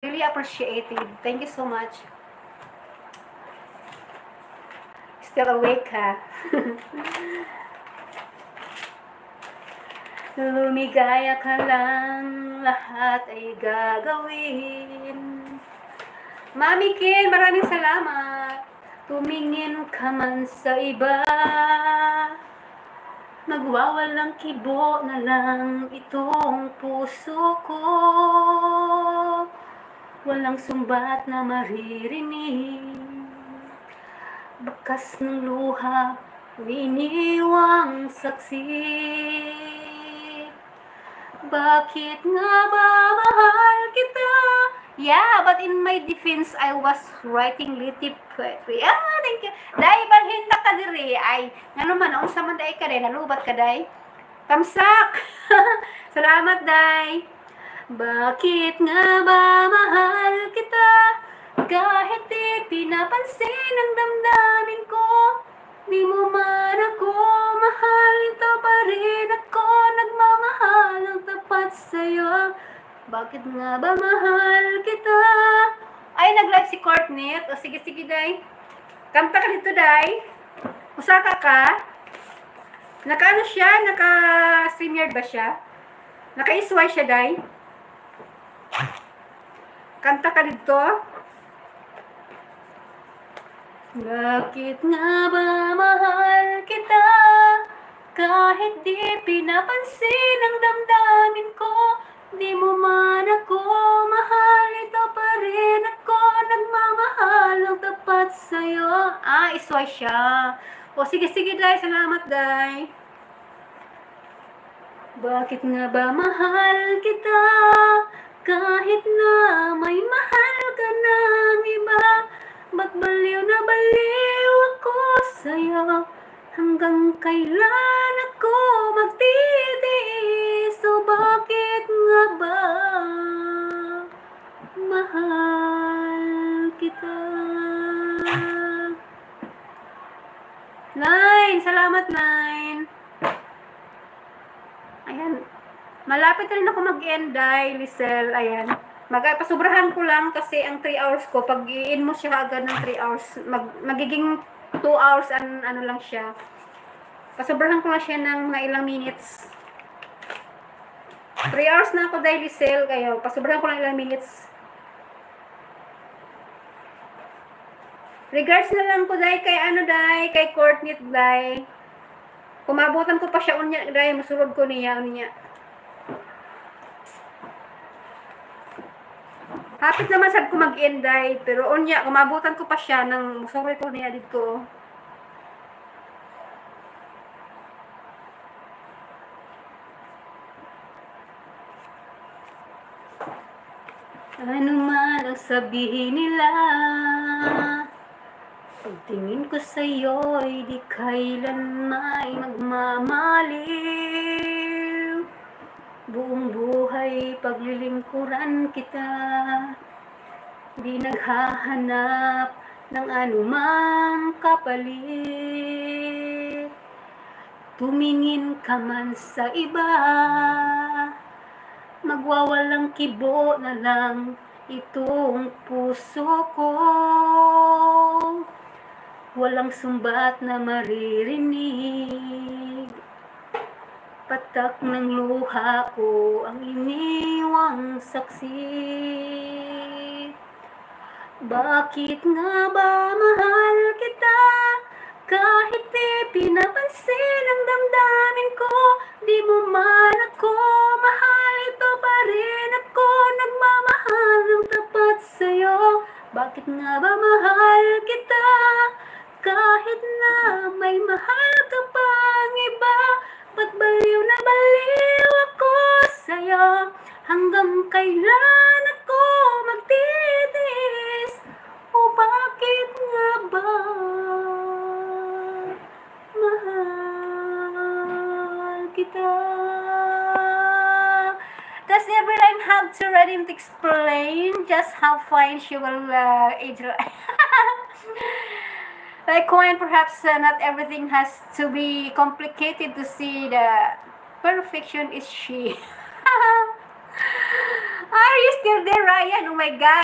Really appreciated. Thank you so much. Still awake, ha? Lumigaya ka lang, lahat ay gagawin. Mami Ken, maraming salamat. Tumingin ka man sa iba, magwawalang kibo na lang itong puso ko. Walang sumbat na maririnig, bakas ng luha, iniwang saksi. Bakit nga ba mahal kita? Yeah, but in my defense, I was writing little poetry. Thank you. Dahil balhin na ka diri, ay, nga naman, ang sa man day ka day, nalubat ka day. Tamsak! Salamat, day. Bakit nga ba mahal kita? Kahit di pinapansin ang damdamin ko, di mo man ako mahal, ito pa rin ako nagmamahal ng tapat sa'yo. Bakit nga ba mahal kita? Ay, nag-live si Courtney. O sige, day. Kanta ka dito, day. Usaka ka. Naka-ano siya? Naka-streamer ba siya? Naka-isway siya, day. Kanta ka dito. Bakit nga ba mahal kita? Kahit di pinapansin ang damdamin ko, di mo man ako mahal, ito pa rin ako nagmamahal ng tapat sa'yo. Isway siya. O sige, day. Salamat, day. Bakit nga ba mahal kita? Kahit na may mahal ka ng iba, ba't baliw na baliw ako sa'yo? Hanggang kailan ako magtitiis? So bakit nga ba mahal kita? Nine! Salamat, Nine! Ayan. Malapit rin ako mag-end, day, Lisel. Ayan. Pasubrahan ko lang kasi ang 3 hours ko, pag i-in mo siya agad ng 3 hours, magiging 2 hours and ano lang siya. Pasubrahan ko lang siya ng mga ilang minutes. 3 hours na ako, day, Lisel. Kayo, pasubrahan ko lang ilang minutes. Regards na lang ko, day, kay kay Courtney, day. Kumabutan ko pa siya unya, day, masulod ko niya, Hapit naman sad ko mag-end, day, pero unya, kumabutan ko pa siya ng masulod ko niya dito. Ano man ang sabihin nila, pagtingin ko sa'yo'y di kailan may magmamaliw. Buong buhay paglilingkuran kita, di naghahanap ng anumang kapalit. Tumingin ka man sa iba, magwawalang kibo na lang itong puso ko. Walang sumbat na maririnig, patak ng luha ko ang iniwang saksi. Bakit nga ba mahal kita? Kahit di pinapansin ang damdamin ko, di mo man ako mahal, ito pa rin ako nagmamahal ng tapat sa'yo. Bakit nga ba mahal kita? Kahit na may mahal ka pang iba, ba't baliw na baliw ako sa'yo? Hanggang kailan ako magtitiis? O bakit nga ba mahal kita? Does every line have to ready to explain just how fine she will age? Like coin, perhaps not everything has to be complicated to see the perfection is she. Are you still there, Ryan? Oh my God.